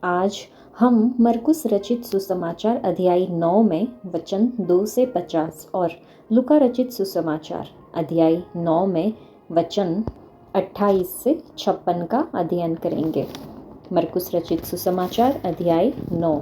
आज हम मरकुस रचित सुसमाचार अध्याय 9 में वचन 2 से 50 और लुका रचित सुसमाचार अध्याय 9 में वचन 28 से 56 का अध्ययन करेंगे। मरकुस रचित सुसमाचार अध्याय 9।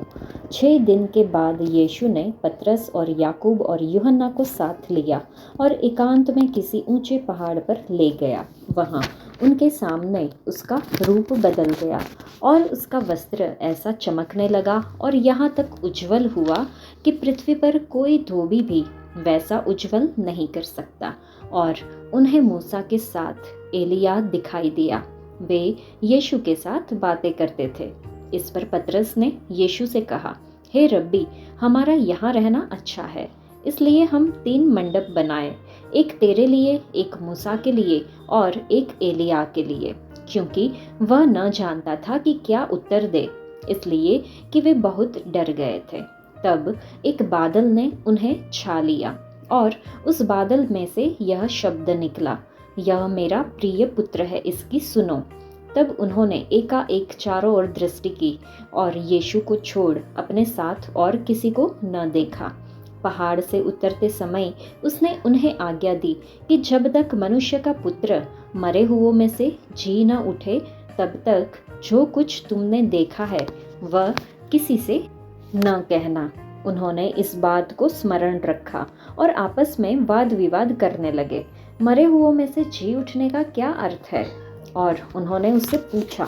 6 दिन के बाद यीशु ने पतरस और याकूब और यूहन्ना को साथ लिया और एकांत में किसी ऊंचे पहाड़ पर ले गया। वहां उनके सामने उसका रूप बदल गया और उसका वस्त्र ऐसा चमकने लगा और यहाँ तक उज्जवल हुआ कि पृथ्वी पर कोई धोबी भी वैसा उज्जवल नहीं कर सकता। और उन्हें मूसा के साथ एलिया दिखाई दिया। वे यीशु के साथ बातें करते थे। इस पर पतरस ने यीशु से कहा, हे रब्बी, हमारा यहाँ रहना अच्छा है, इसलिए हम 3 मंडप बनाए, एक तेरे लिए, एक मूसा के लिए और एक एलिया के लिए। क्योंकि वह न जानता था कि क्या उत्तर दे, इसलिए कि वे बहुत डर गए थे। तब एक बादल ने उन्हें छा लिया और उस बादल में से यह शब्द निकला, यह मेरा प्रिय पुत्र है, इसकी सुनो। तब उन्होंने एकाएक चारों ओर दृष्टि की और यीशु को छोड़ अपने साथ और किसी को न देखा। पहाड़ से उतरते समय उसने उन्हें आज्ञा दी कि जब तक मनुष्य का पुत्र मरे हुओं में से जी न उठे, तब तक जो कुछ तुमने देखा है वह किसी से न कहना। उन्होंने इस बात को स्मरण रखा और आपस में वाद विवाद करने लगे, मरे हुओं में से जी उठने का क्या अर्थ है? और उन्होंने उससे पूछा,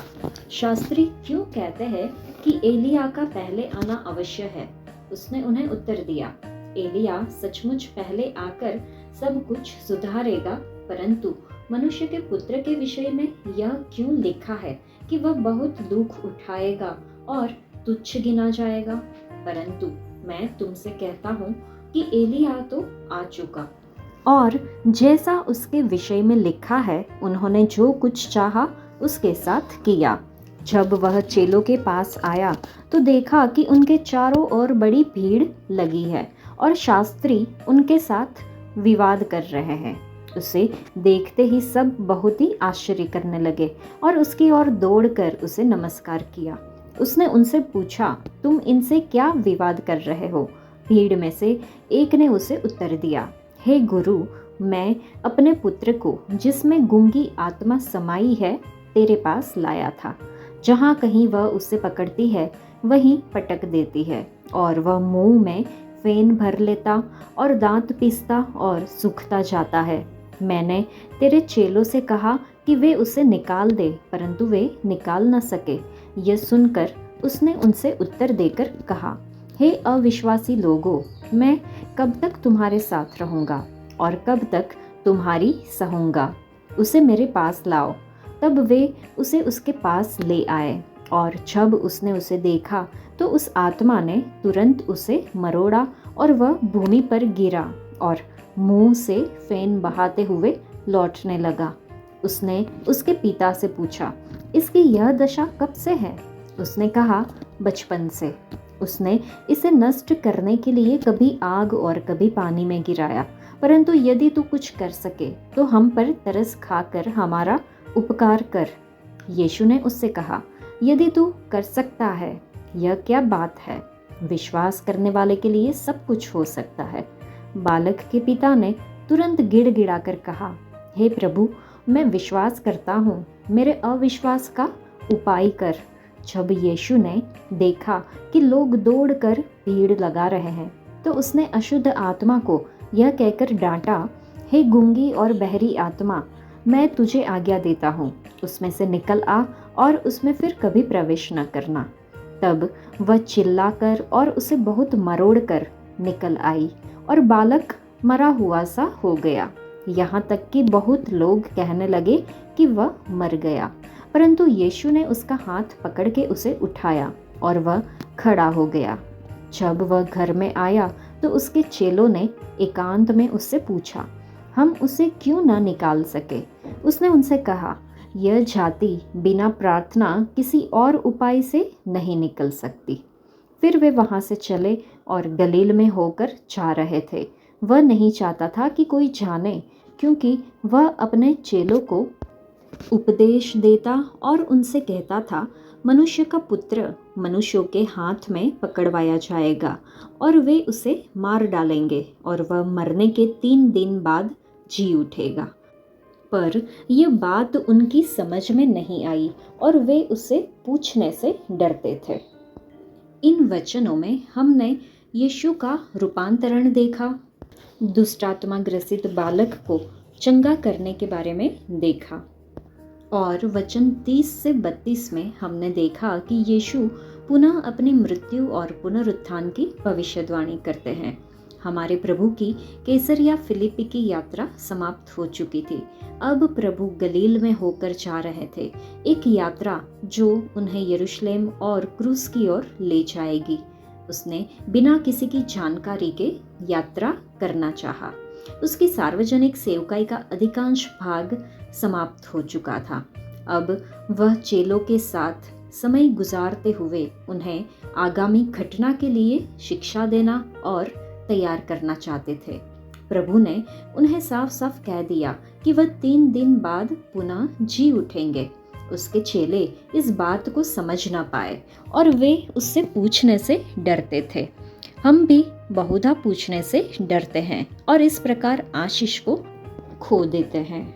शास्त्री क्यों कहते हैं कि एलिया का पहले आना अवश्य है? उसने उन्हें उत्तर दिया, एलिया सचमुच पहले आकर सब कुछ सुधारेगा, परंतु मनुष्य के पुत्र के विषय में यह क्यों लिखा है कि वह बहुत दुख उठाएगा और तुच्छ गिना जाएगा? परंतु मैं तुमसे कहता हूँ कि एलिया तो आ चुका, और जैसा उसके विषय में लिखा है उन्होंने जो कुछ चाहा उसके साथ किया। जब वह चेलों के पास आया तो देखा कि उनके चारों ओर बड़ी भीड़ लगी है और शास्त्री उनके साथ विवाद कर रहे हैं। उसे देखते ही सब बहुत ही आश्चर्य करने लगे और उसकी ओर दौड़कर उसे नमस्कार किया। उसने उनसे पूछा, तुम इनसे क्या विवाद कर रहे हो? भीड़ में से एक ने उसे उत्तर दिया, हे गुरु, मैं अपने पुत्र को जिसमें गूंगी आत्मा समाई है तेरे पास लाया था। जहाँ कहीं वह उसे पकड़ती है वहीं पटक देती है, और वह मुंह में फेन भर लेता और दांत पीसता और सूखता जाता है। मैंने तेरे चेलों से कहा कि वे उसे निकाल दे, परंतु वे निकाल न सके। यह सुनकर उसने उनसे उत्तर देकर कहा, हे अविश्वासी लोगों, मैं कब तक तुम्हारे साथ रहूँगा और कब तक तुम्हारी सहूँगा? उसे मेरे पास लाओ। तब वे उसे उसके पास ले आए, और जब उसने उसे देखा तो उस आत्मा ने तुरंत उसे मरोड़ा और वह भूमि पर गिरा और मुंह से फेन बहाते हुए लौटने लगा। उसने उसके पिता से पूछा, इसकी यह दशा कब से है? उसने कहा, बचपन से। उसने इसे नष्ट करने के लिए कभी आग और कभी पानी में गिराया, परंतु यदि तू कुछ कर सके तो हम पर तरस खाकर हमारा उपकार कर। यीशु ने उससे कहा, यदि तू कर सकता है, यह क्या बात है? विश्वास करने वाले के लिए सब कुछ हो सकता है। बालक के पिता ने तुरंत गिड़गिड़ा कर कहा, हे प्रभु, मैं विश्वास करता हूँ, मेरे अविश्वास का उपाय कर। जब यीशु ने देखा कि लोग दौड़कर भीड़ लगा रहे हैं तो उसने अशुद्ध आत्मा को यह कहकर डांटा, हे गूंगी और बहरी आत्मा, मैं तुझे आज्ञा देता हूँ, उसमें से निकल आ और उसमें फिर कभी प्रवेश न करना। तब वह चिल्लाकर और उसे बहुत मरोड़ कर निकल आई और बालक मरा हुआ सा हो गया। यहाँ तक कि बहुत लोग कहने लगे कि वह मर गया, परंतु यीशु ने उसका हाथ पकड़ के उसे उठाया और वह खड़ा हो गया। जब वह घर में आया तो उसके चेलों ने एकांत में उससे पूछा, हम उसे क्यों न निकाल सके? उसने उनसे कहा, यह जाति बिना प्रार्थना किसी और उपाय से नहीं निकल सकती। फिर वे वहाँ से चले और गलील में होकर जा रहे थे। वह नहीं चाहता था कि कोई जाने, क्योंकि वह अपने चेलों को उपदेश देता और उनसे कहता था, मनुष्य का पुत्र मनुष्यों के हाथ में पकड़वाया जाएगा और वे उसे मार डालेंगे और वह मरने के 3 दिन बाद जी उठेगा। पर यह बात उनकी समझ में नहीं आई और वे उसे पूछने से डरते थे। इन वचनों में हमने यीशु का रूपांतरण देखा, दुष्टात्मा ग्रसित बालक को चंगा करने के बारे में देखा और वचन 30 से 32 में हमने देखा कि यीशु पुनः अपनी मृत्यु और पुनरुत्थान की भविष्यवाणी करते हैं। हमारे प्रभु की कैसरिया फिलिप्पी की यात्रा समाप्त हो चुकी थी। अब प्रभु गलील में होकर जा रहे थे, एक यात्रा जो उन्हें यरूशलेम और क्रूस की ओर ले जाएगी। उसने बिना किसी की जानकारी के यात्रा करना चाहा। उसकी सार्वजनिक सेवकाई का अधिकांश भाग समाप्त हो चुका था। अब वह चेलों के साथ समय गुजारते हुए उन्हें आगामी घटना के लिए शिक्षा देना और तैयार करना चाहते थे। प्रभु ने उन्हें साफ साफ कह दिया कि वह 3 दिन बाद पुनः जी उठेंगे। उसके चेले इस बात को समझ ना पाए और वे उससे पूछने से डरते थे। हम भी बहुधा पूछने से डरते हैं और इस प्रकार आशीष को खो देते हैं।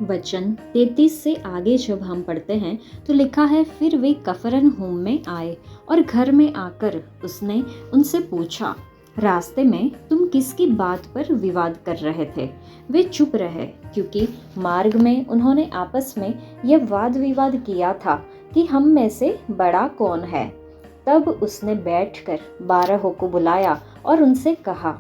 वचन 33 से आगे जब हम पढ़ते हैं तो लिखा है, फिर वे कफरनहूम में आए और घर में आकर उसने उनसे पूछा, रास्ते में तुम किसकी बात पर विवाद कर रहे थे? वे चुप रहे, क्योंकि मार्ग में उन्होंने आपस में यह वाद विवाद किया था कि हम में से बड़ा कौन है। तब उसने बैठकर 12 को बुलाया और उनसे कहा,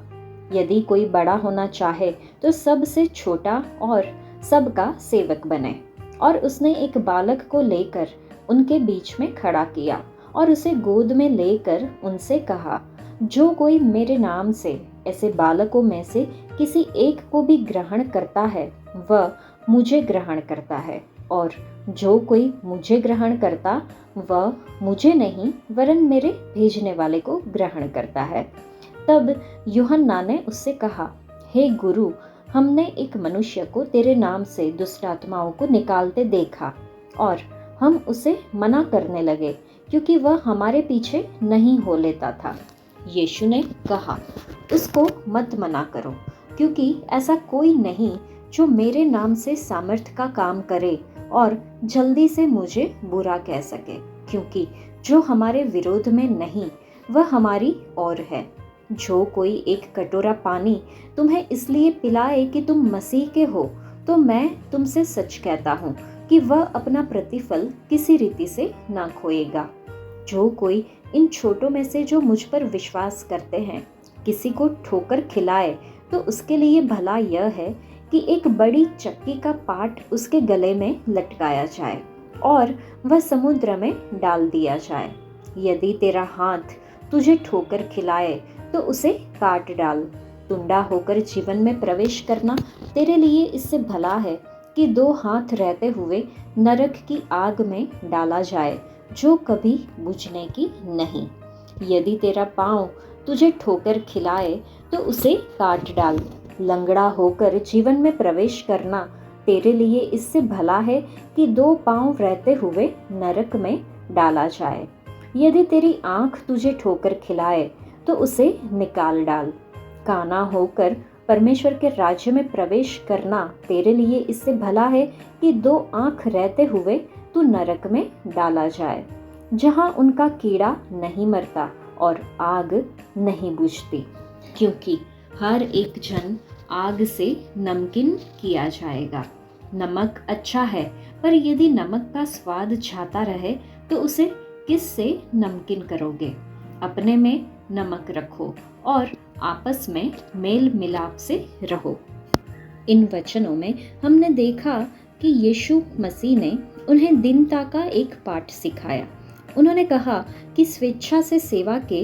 यदि कोई बड़ा होना चाहे तो सबसे छोटा और सबका सेवक बने। और उसने एक बालक को लेकर उनके बीच में खड़ा किया और उसे गोद में लेकर उनसे कहा, जो कोई मेरे नाम से ऐसे बालकों में से किसी एक को भी ग्रहण करता है वह मुझे ग्रहण करता है, और जो कोई मुझे ग्रहण करता वह मुझे नहीं वरन मेरे भेजने वाले को ग्रहण करता है। तब यूहन्ना ने उससे कहा, हे गुरु, हमने एक मनुष्य को तेरे नाम से दुष्ट आत्माओं को निकालते देखा और हम उसे मना करने लगे, क्योंकि वह हमारे पीछे नहीं हो लेता था। यीशु ने कहा, उसको मत मना करो, क्योंकि ऐसा कोई नहीं जो मेरे नाम से सामर्थ का काम करे और जल्दी से मुझे बुरा कह सके, क्योंकि जो हमारे विरोध में नहीं वह हमारी ओर है। जो कोई एक कटोरा पानी तुम्हें इसलिए पिलाए कि तुम मसीह के हो, तो मैं तुमसे सच कहता हूँ कि वह अपना प्रतिफल किसी रीति से ना खोएगा। जो कोई इन छोटों में से जो मुझ पर विश्वास करते हैं किसी को ठोकर खिलाए, तो उसके लिए भला यह है कि एक बड़ी चक्की का पाट उसके गले में लटकाया जाए और वह समुद्र में डाल दिया जाए। यदि तेरा हाथ तुझे ठोकर खिलाए तो उसे काट डाल। टुंडा होकर जीवन में प्रवेश करना तेरे लिए इससे भला है कि 2 हाथ रहते हुए नरक की आग में डाला जाए, जो कभी बुझने की नहीं। यदि तेरा पाँव तुझे ठोकर खिलाए तो उसे काट डाल। लंगड़ा होकर जीवन में प्रवेश करना तेरे लिए इससे भला है कि 2 पाँव रहते हुए नरक में डाला जाए। यदि तेरी आँख तुझे ठोकर खिलाए तो उसे निकाल डाल। काना होकर परमेश्वर के राज्य में प्रवेश करना तेरे लिए इससे भला है कि 2 आँख रहते हुए तू नरक में डाला जाए, जहाँ उनका कीड़ा नहीं मरता और आग नहीं बुझती, क्योंकि हर एक जन आग से नमकीन किया जाएगा। नमक अच्छा है, पर यदि नमक का स्वाद जाता रहे तो उसे किससे नमकीन करोगे? अपने में नमक रखो और आपस में मेल मिलाप से रहो। इन वचनों में हमने देखा कि यीशु मसीह ने उन्हें दीनता का एक पाठ सिखाया। उन्होंने कहा कि स्वेच्छा से सेवा के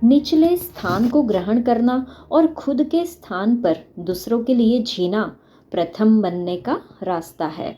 निचले स्थान को ग्रहण करना और खुद के स्थान पर दूसरों के लिए जीना प्रथम बनने का रास्ता है।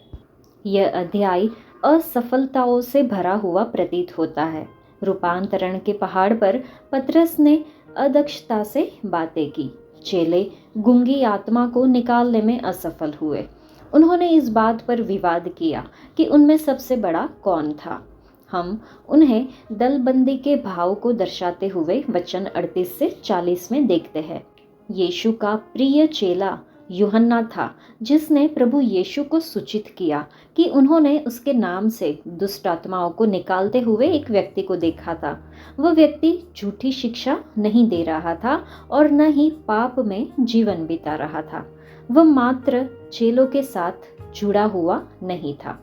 यह अध्याय असफलताओं से भरा हुआ प्रतीत होता है। रूपांतरण के पहाड़ पर पतरस ने अदक्षता से बातें की। चेले गूंगी आत्मा को निकालने में असफल हुए। उन्होंने इस बात पर विवाद किया कि उनमें सबसे बड़ा कौन था। हम उन्हें दलबंदी के भाव को दर्शाते हुए वचन 38 से 40 में देखते हैं। यीशु का प्रिय चेला यूहन्ना था, जिसने प्रभु यीशु को सूचित किया कि उन्होंने उसके नाम से दुष्ट आत्माओं को निकालते हुए एक व्यक्ति को देखा था। वह व्यक्ति झूठी शिक्षा नहीं दे रहा था और न ही पाप में जीवन बिता रहा था। वह मात्र चेलों के साथ जुड़ा हुआ नहीं था।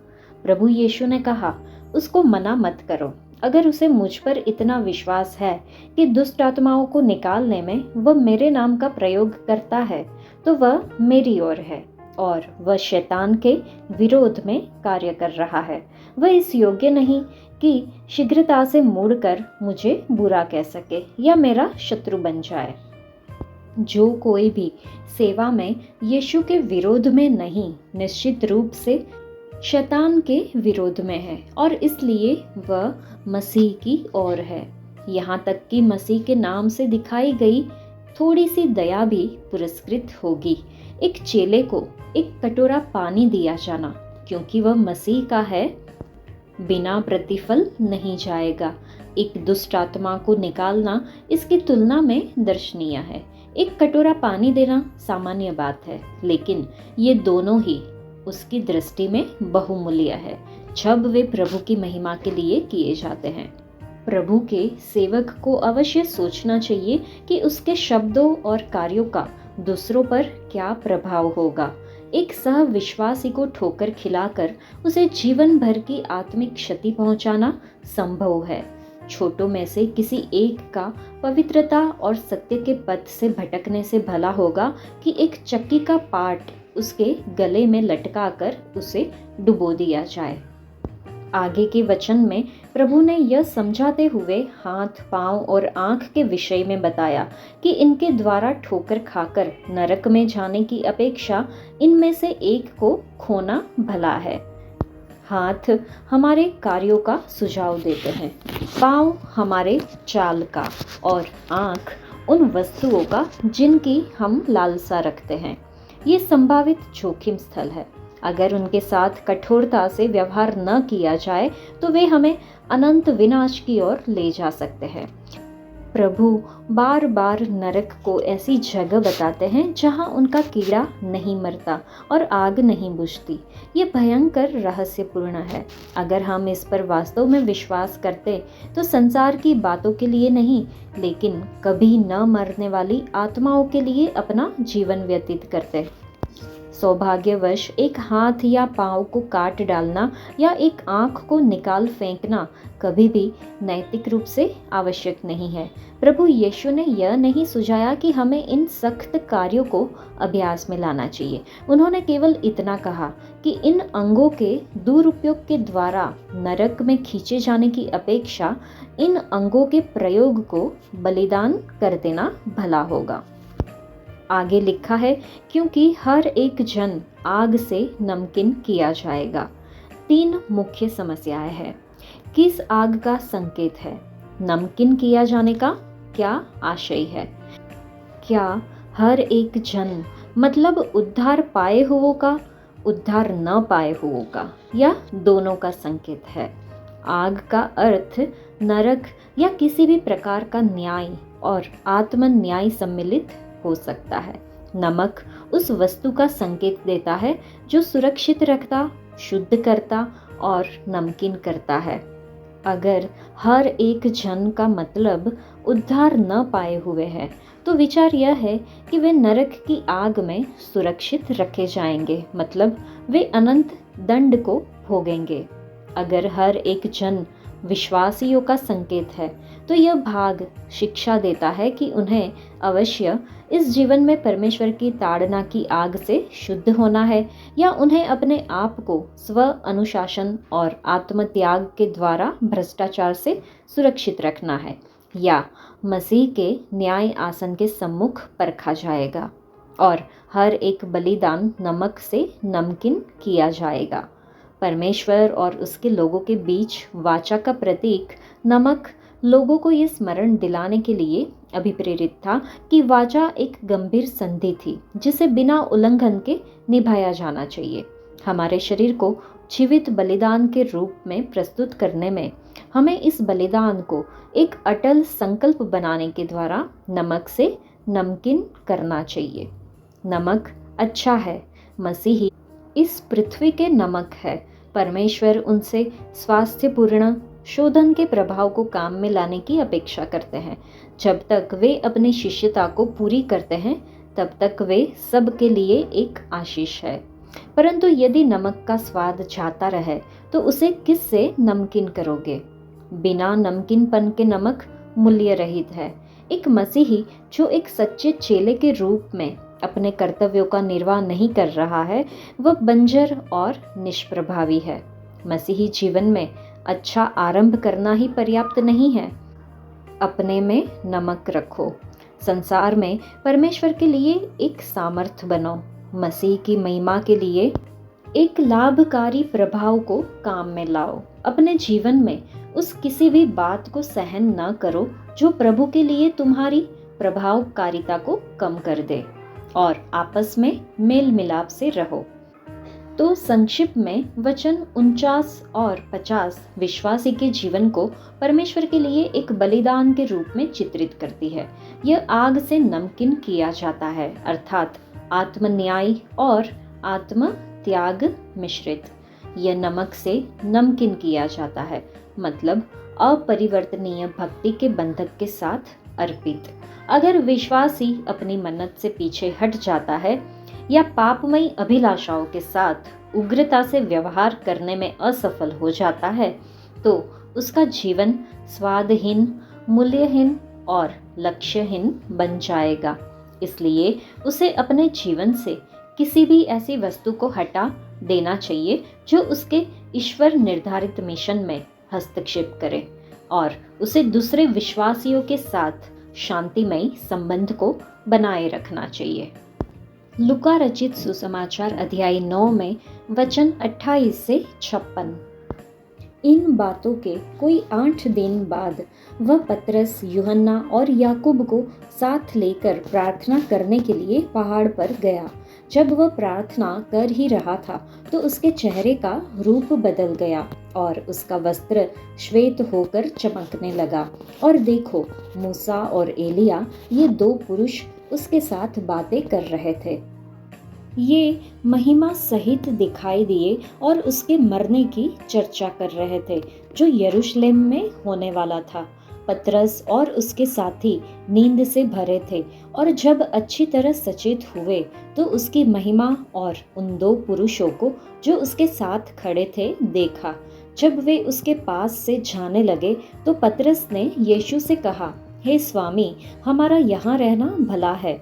प्रभु यीशु ने कहा, उसको मना मत करो। अगर उसे मुझ पर इतना विश्वास है कि दुष्ट आत्माओं को निकालने में वह मेरे नाम का प्रयोग करता है, तो वह मेरी ओर है और वह शैतान के विरोध में कार्य कर रहा है। वह इस योग्य नहीं कि शीघ्रता से मुड़कर मुझे बुरा कह सके या मेरा शत्रु बन जाए। जो कोई भी सेवा में यीशु के विरोध में नहीं, निश्चित रूप से शैतान के विरोध में है और इसलिए वह मसीह की ओर है। यहाँ तक कि मसीह के नाम से दिखाई गई थोड़ी सी दया भी पुरस्कृत होगी। एक चेले को एक कटोरा पानी दिया जाना, क्योंकि वह मसीह का है, बिना प्रतिफल नहीं जाएगा। एक दुष्ट आत्मा को निकालना इसकी तुलना में दर्शनीय है। एक कटोरा पानी देना सामान्य बात है, लेकिन ये दोनों ही उसकी दृष्टि में बहुमूल्य है जब वे प्रभु की महिमा के लिए किए जाते हैं। प्रभु के सेवक को अवश्य सोचना चाहिए कि उसके शब्दों और कार्यों का दूसरों पर क्या प्रभाव होगा। एक सह विश्वासी को ठोकर खिलाकर उसे जीवन भर की आत्मिक क्षति पहुंचाना संभव है। छोटों में से किसी एक का पवित्रता और सत्य के पथ से भटकने से भला होगा कि एक चक्की का पाट उसके गले में लटकाकर उसे डुबो दिया जाए। आगे के वचन में प्रभु ने यह समझाते हुए हाथ, पांव और आंख के विषय में बताया कि इनके द्वारा ठोकर खाकर नरक में जाने की अपेक्षा इनमें से एक को खोना भला है। हाथ हमारे कार्यों का सुझाव देते हैं, पांव हमारे चाल का और आंख उन वस्तुओं का जिनकी हम लालसा रखते हैं। ये संभावित जोखिम स्थल है। अगर उनके साथ कठोरता से व्यवहार न किया जाए तो वे हमें अनंत विनाश की ओर ले जा सकते हैं। प्रभु बार बार नरक को ऐसी जगह बताते हैं जहां उनका कीड़ा नहीं मरता और आग नहीं बुझती। ये भयंकर रहस्यपूर्ण है। अगर हम इस पर वास्तव में विश्वास करते तो संसार की बातों के लिए नहीं, लेकिन कभी न मरने वाली आत्माओं के लिए अपना जीवन व्यतीत करते। सौभाग्यवश एक हाथ या पांव को काट डालना या एक आंख को निकाल फेंकना कभी भी नैतिक रूप से आवश्यक नहीं है। प्रभु यीशु ने यह नहीं सुझाया कि हमें इन सख्त कार्यों को अभ्यास में लाना चाहिए। उन्होंने केवल इतना कहा कि इन अंगों के दुरुपयोग के द्वारा नरक में खींचे जाने की अपेक्षा इन अंगों के प्रयोग को बलिदान कर देना भला होगा। आगे लिखा है, क्योंकि हर एक जन आग से नमकीन किया जाएगा। 3 मुख्य समस्याएं हैं। किस आग का संकेत है? नमकीन किया जाने का क्या आशय है? क्या हर एक जन मतलब उद्धार पाए हुओं का, उद्धार न पाए हुओं का, या दोनों का संकेत है? आग का अर्थ नरक या किसी भी प्रकार का न्याय और आत्म न्याय सम्मिलित हो सकता है। नमक उस वस्तु का संकेत देता है जो सुरक्षित रखता, शुद्ध करता और नमकीन करता है। अगर हर एक जन का मतलब उद्धार न पाए हुए है, तो विचार यह है कि वे नरक की आग में सुरक्षित रखे जाएंगे, मतलब वे अनंत दंड को भोगेंगे। अगर हर एक जन विश्वासियों का संकेत है, तो यह भाग शिक्षा देता है कि उन्हें अवश्य इस जीवन में परमेश्वर की ताड़ना की आग से शुद्ध होना है, या उन्हें अपने आप को स्व अनुशासन और आत्मत्याग के द्वारा भ्रष्टाचार से सुरक्षित रखना है, या मसीह के न्याय आसन के सम्मुख परखा जाएगा और हर एक बलिदान नमक से नमकीन किया जाएगा। परमेश्वर और उसके लोगों के बीच वाचा का प्रतीक नमक लोगों को ये स्मरण दिलाने के लिए अभिप्रेरित था कि वाचा एक गंभीर संधि थी जिसे बिना उल्लंघन के निभाया जाना चाहिए। हमारे शरीर को जीवित बलिदान के रूप में प्रस्तुत करने में हमें इस बलिदान को एक अटल संकल्प बनाने के द्वारा नमक से नमकीन करना चाहिए। नमक अच्छा है, मसीही इस पृथ्वी के नमक है। परमेश्वर उनसे स्वास्थ्यपूर्ण शोधन के प्रभाव को काम में लाने की अपेक्षा करते हैं। जब तक वे अपनी शिष्यता को पूरी करते हैं तब तक वे सबके लिए एक आशीष है। परंतु यदि नमक का स्वाद जाता रहे तो उसे किससे नमकीन करोगे? बिना नमकीनपन के नमक मूल्य रहित है। एक मसीही जो एक सच्चे चेले के रूप में अपने कर्तव्यों का निर्वाह नहीं कर रहा है, वह बंजर और निष्प्रभावी है। मसीही जीवन में अच्छा आरंभ करना ही पर्याप्त नहीं है। अपने में नमक रखो, संसार में परमेश्वर के लिए एक सामर्थ्य बनो, मसीह की महिमा के लिए एक लाभकारी प्रभाव को काम में लाओ। अपने जीवन में उस किसी भी बात को सहन न करो जो प्रभु के लिए तुम्हारी प्रभावकारिता को कम कर दे, और आपस में मेल मिलाप से रहो। तो संक्षिप्त में वचन 49 और 50 विश्वासी के जीवन को परमेश्वर के लिए एक बलिदान के रूप में चित्रित करती है। यह आग से नमकीन किया जाता है, अर्थात आत्मन्याय और आत्म त्याग मिश्रित। यह नमक से नमकीन किया जाता है, मतलब अपरिवर्तनीय भक्ति के बंधक के साथ अर्पित। अगर विश्वासी अपनी मन्नत से पीछे हट जाता है या पापमयी अभिलाषाओं के साथ उग्रता से व्यवहार करने में असफल हो जाता है, तो उसका जीवन स्वादहीन, मूल्यहीन और लक्ष्यहीन बन जाएगा। इसलिए उसे अपने जीवन से किसी भी ऐसी वस्तु को हटा देना चाहिए जो उसके ईश्वर निर्धारित मिशन में हस्तक्षेप करे, और उसे दूसरे विश्वासियों के साथ शांतिमय संबंध को बनाए रखना चाहिए। लूका रचित सुसमाचार अध्याय 9 में वचन 28 से 56। इन बातों के कोई 8 दिन बाद वह पतरस, यूहन्ना और याकूब को साथ लेकर प्रार्थना करने के लिए पहाड़ पर गया। जब वह प्रार्थना कर ही रहा था तो उसके चेहरे का रूप बदल गया और उसका वस्त्र श्वेत होकर चमकने लगा। और देखो, मूसा और एलिया, ये 2 पुरुष उसके साथ बातें कर रहे थे। ये महिमा सहित दिखाई दिए और उसके मरने की चर्चा कर रहे थे जो यरूशलेम में होने वाला था। पतरस और उसके साथी नींद से भरे थे, और जब अच्छी तरह सचेत हुए तो उसकी महिमा और उन 2 पुरुषों को जो उसके साथ खड़े थे देखा। जब वे उसके पास से जाने लगे तो पतरस ने यीशु से कहा, हे स्वामी, हमारा यहाँ रहना भला है।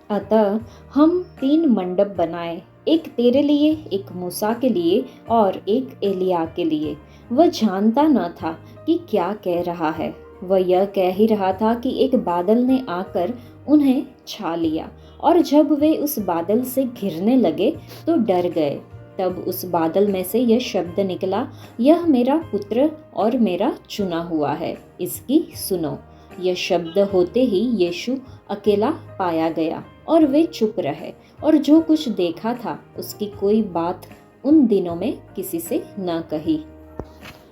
अतः हम 3 मंडप बनाए, एक तेरे लिए, एक मूसा के लिए और एक एलिया के लिए। वह जानता न था कि क्या कह रहा है। वह यह कह ही रहा था कि एक बादल ने आकर उन्हें छा लिया, और जब वे उस बादल से घिरने लगे तो डर गए। तब उस बादल में से यह शब्द निकला, यह मेरा पुत्र और मेरा चुना हुआ है, इसकी सुनो। यह शब्द होते ही यीशु अकेला पाया गया और वे चुप रहे, और जो कुछ देखा था उसकी कोई बात उन दिनों में किसी से न कही।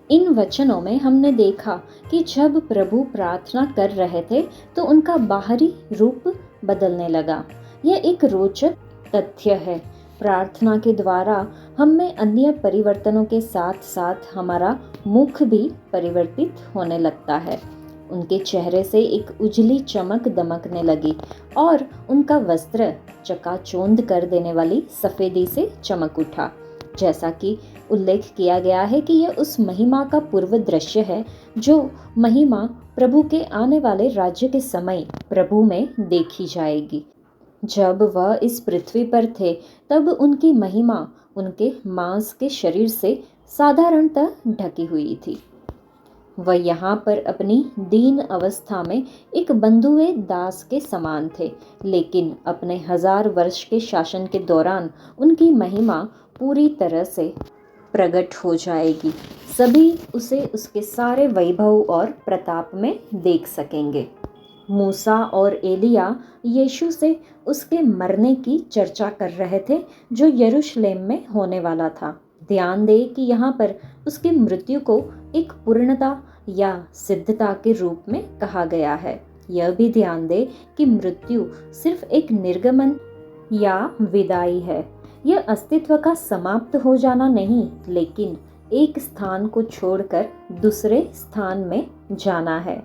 इन वचनों में हमने देखा कि जब प्रभु प्रार्थना कर रहे थे तो उनका बाहरी रूप बदलने लगा। यह एक रोचक तथ्य है। प्रार्थना के द्वारा हम में अन्य परिवर्तनों के साथ साथ हमारा मुख भी परिवर्तित होने लगता है। उनके चेहरे से एक उजली चमक दमकने लगी और उनका वस्त्र चकाचौंध कर देने वाली सफेदी से चमक उठा। जैसा कि उल्लेख किया गया है कि यह उस महिमा का पूर्व दृश्य है जो महिमा प्रभु के आने वाले राज्य के समय प्रभु में देखी जाएगी। जब वह इस पृथ्वी पर थे तब उनकी महिमा उनके मांस के शरीर से साधारणतः ढकी हुई थी। वह यहाँ पर अपनी दीन अवस्था में एक बंधुए दास के समान थे, लेकिन अपने 1000 वर्ष के शासन के दौरान उनकी महिमा पूरी तरह से प्रकट हो जाएगी। सभी उसे उसके सारे वैभव और प्रताप में देख सकेंगे। मूसा और एलिया यीशु से उसके मरने की चर्चा कर रहे थे जो यरूशलेम में होने वाला था। ध्यान दे कि यहाँ पर उसकी मृत्यु को एक पूर्णता या सिद्धता के रूप में कहा गया है। यह भी ध्यान दे कि मृत्यु सिर्फ एक निर्गमन या विदाई है। यह अस्तित्व का समाप्त हो जाना नहीं, लेकिन एक स्थान को छोड़कर दूसरे स्थान में जाना है।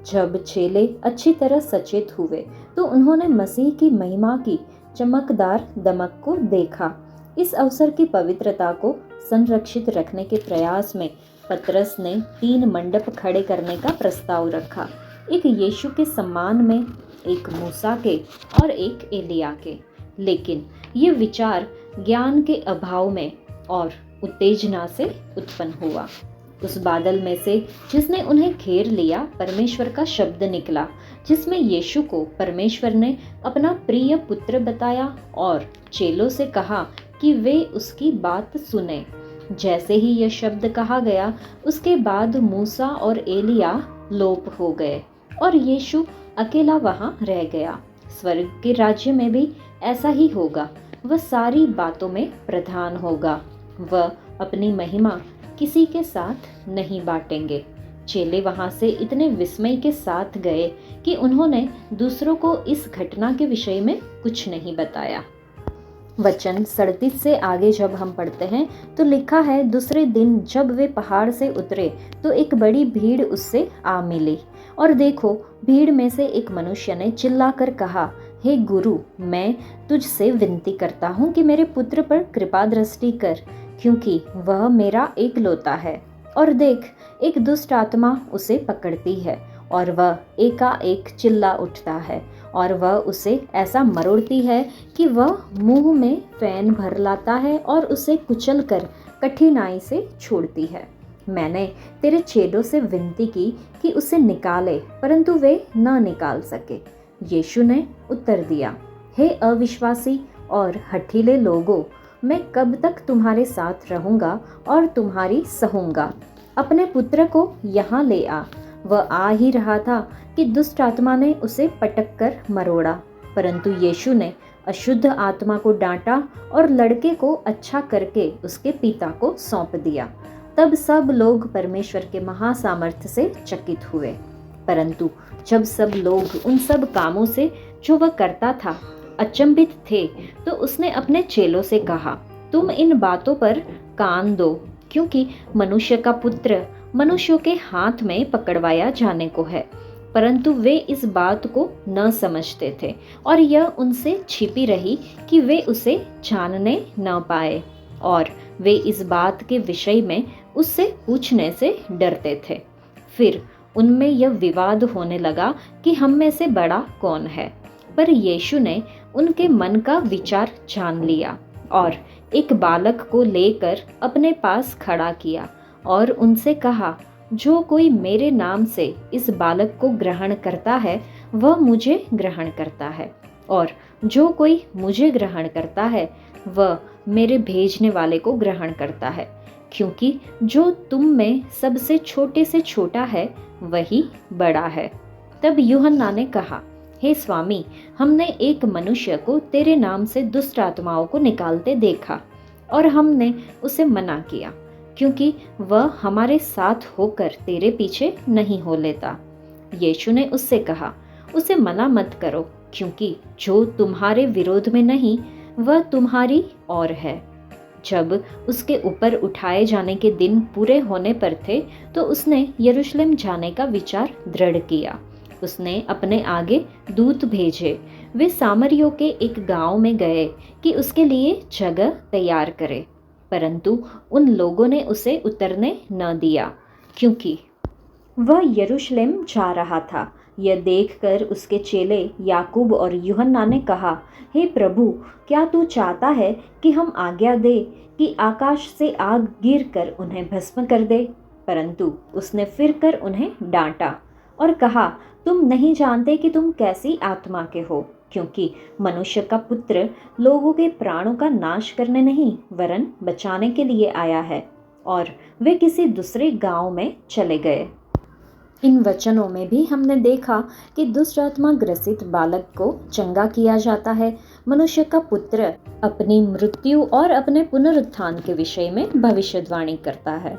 जब चेले अच्छी तरह सचेत हुए तो उन्होंने मसीह की महिमा की चमकदार दमक को देखा। इस अवसर की पवित्रता को संरक्षित रखने के प्रयास में पतरस ने 3 मंडप खड़े करने का प्रस्ताव रखा, एक यीशु के सम्मान में, एक मूसा के और एक एलिया के। लेकिन ये विचार ज्ञान के अभाव में और उत्तेजना से उत्पन्न हुआ। उस बादल में से जिसने उन्हें घेर लिया परमेश्वर का शब्द निकला, जिसमें यीशु को परमेश्वर ने अपना प्रिय पुत्र बताया और चेलों से कहा कि वे उसकी बात सुने। जैसे ही यह शब्द कहा गया, उसके बाद मूसा और एलिया लोप हो गए और यीशु अकेला वहां रह गया। स्वर्ग के राज्य में भी ऐसा ही होगा। वह सारी बातों में प्रधान होगा। वह अपनी महिमा किसी के साथ नहीं बांटेंगे। चेले वहां से इतने विस्मय के साथ गए कि उन्होंने दूसरों को इस घटना के विषय में कुछ नहीं बताया। वचन 37 से आगे जब हम पढ़ते हैं तो लिखा है, दूसरे दिन जब वे पहाड़ से उतरे तो एक बड़ी भीड़ उससे आ मिली। और देखो, भीड़ में से एक मनुष्य ने चिल्लाकर कहा, हे गुरु, मैं तुझसे विनती करता हूँ कि मेरे पुत्र पर कृपा दृष्टि कर, क्योंकि वह मेरा एकलौता है। और देख, एक दुष्ट आत्मा उसे पकड़ती है और वह एकाएक चिल्ला उठता है और वह उसे ऐसा मरोड़ती है कि वह मुंह में फैन भर लाता है और उसे कुचलकर कठिनाई से छोड़ती है। मैंने तेरे चेलों से विनती की कि उसे निकाले, परंतु वे न निकाल सके। यीशु ने उत्तर दिया, हे अविश्वासी और हठीले लोगों, मैं कब तक तुम्हारे साथ रहूंगा और तुम्हारी सहूंगा। अपने पुत्र को यहाँ ले आ। वह आ ही रहा था कि दुष्ट आत्मा ने उसे पटक कर मरोड़ा, परंतु यीशु ने अशुद्ध आत्मा को डांटा और लड़के को अच्छा करके उसके पिता को सौंप दिया। तब सब लोग परमेश्वर के महासामर्थ्य से चकित हुए। परंतु जब सब लोग उन सब कामों से जो वह करता था अचंभित थे, तो उसने अपने चेलों से कहा, तुम इन बातों पर कान दो, क्योंकि मनुष्य का पुत्र मनुष्यों के हाथ में पकड़वाया जाने को है। परंतु वे इस बात को न समझते थे और यह उनसे छिपी रही कि वे उसे जानने न पाए, और वे इस बात के विषय में उससे पूछने से डरते थे। फिर उनमें यह विवाद होने लगा कि हम में से बड़ा कौन है। पर यीशु ने उनके मन का विचार जान लिया और एक बालक को लेकर अपने पास खड़ा किया और उनसे कहा, जो कोई मेरे नाम से इस बालक को ग्रहण करता है वह मुझे ग्रहण करता है, और जो कोई मुझे ग्रहण करता है वह मेरे भेजने वाले को ग्रहण करता है, क्योंकि जो तुम में सबसे छोटे से छोटा है वही बड़ा है। तब यूहन्ना ने कहा, हे स्वामी, हमने एक मनुष्य को तेरे नाम से दुष्ट आत्माओं को निकालते देखा और हमने उसे मना किया, क्योंकि वह हमारे साथ होकर तेरे पीछे नहीं हो लेता। यीशु ने उससे कहा, उसे मना मत करो, क्योंकि जो तुम्हारे विरोध में नहीं वह तुम्हारी ओर है। जब उसके ऊपर उठाए जाने के दिन पूरे होने पर थे तो उसने यरूशलेम जाने का विचार दृढ़ किया। उसने अपने आगे दूत भेजे। वे सामरियों के एक गांव में गए कि उसके लिए जगह तैयार करे, परंतु उन लोगों ने उसे उतरने न दिया, क्योंकि वह यरूशलेम जा रहा था। यह देखकर उसके चेले याकूब और यूहन्ना ने कहा, हे प्रभु, क्या तू चाहता है कि हम आज्ञा दे कि आकाश से आग गिरकर उन्हें भस्म कर दे? परंतु उसने फिरकर उन्हें डांटा और कहा, तुम नहीं जानते कि तुम कैसी आत्मा के हो, क्योंकि मनुष्य का पुत्र लोगों के प्राणों का नाश करने नहीं वरन बचाने के लिए आया है। और वे किसी दूसरे गांव में चले गए। इन वचनों में भी हमने देखा कि दुष्ट आत्मा ग्रसित बालक को चंगा किया जाता है मनुष्य का पुत्र अपनी मृत्यु और अपने पुनरुत्थान के विषय में भविष्यवाणी करता है।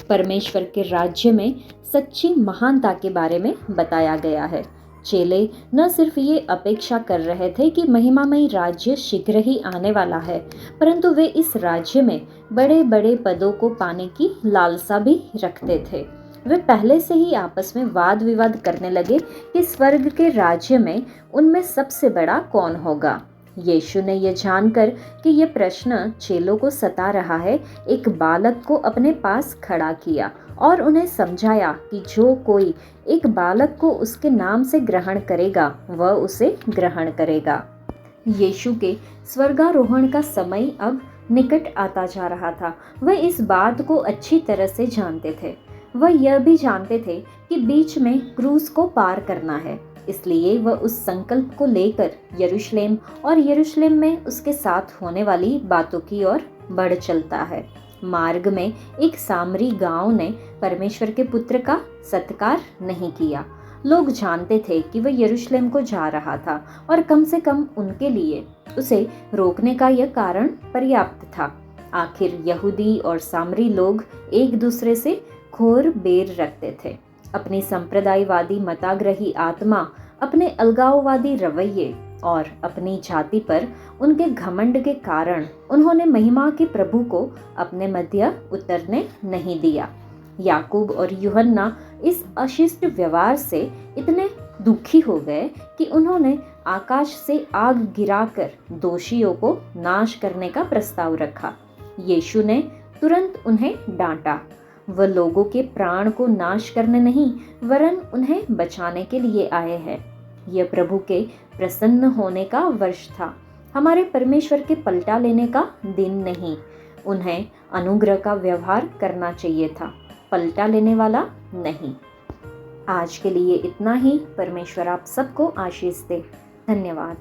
परमेश्वर के राज्य में सच्ची महानता के बारे में बताया गया है। चेले न सिर्फ ये अपेक्षा कर रहे थे कि महिमामय राज्य शीघ्र ही आने वाला है, परंतु वे इस राज्य में बड़े बड़े पदों को पाने की लालसा भी रखते थे। वे पहले से ही आपस में वाद विवाद करने लगे कि स्वर्ग के राज्य में उनमें सबसे बड़ा कौन होगा। यीशु ने यह जानकर कि यह प्रश्न चेलों को सता रहा है, एक बालक को अपने पास खड़ा किया और उन्हें समझाया कि जो कोई एक बालक को उसके नाम से ग्रहण करेगा वह उसे ग्रहण करेगा। यीशु के स्वर्गारोहण का समय अब निकट आता जा रहा था। वह इस बात को अच्छी तरह से जानते थे। वह यह भी जानते थे कि बीच में क्रूस को पार करना है, इसलिए वह उस संकल्प को लेकर यरूशलेम और यरूशलेम में उसके साथ होने वाली बातों की ओर बढ़ चलता है। मार्ग में एक सामरी गांव ने परमेश्वर के पुत्र का सत्कार नहीं किया। लोग जानते थे कि वह यरूशलेम को जा रहा था और कम से कम उनके लिए उसे रोकने का यह कारण पर्याप्त था। आखिर यहूदी और सामरी लोग एक दूसरे से घोर बैर रखते थे। अपनी संप्रदायवादी मताग्रही आत्मा, अपने अलगाववादी रवैये और अपनी जाति पर उनके घमंड के कारण उन्होंने महिमा के प्रभु को अपने मध्य उतरने नहीं दिया। याकूब और यूहन्ना इस अशिष्ट व्यवहार से इतने दुखी हो गए कि उन्होंने आकाश से आग गिराकर दोषियों को नाश करने का प्रस्ताव रखा। यीशु ने तुरंत उन्हें डांटा। वह लोगों के प्राण को नाश करने नहीं, वरन उन्हें बचाने के लिए आए हैं। यह प्रभु के प्रसन्न होने का वर्ष था, हमारे परमेश्वर के पलटा लेने का दिन नहीं। उन्हें अनुग्रह का व्यवहार करना चाहिए था, पलटा लेने वाला नहीं। आज के लिए इतना ही। परमेश्वर आप सबको आशीष दे। धन्यवाद।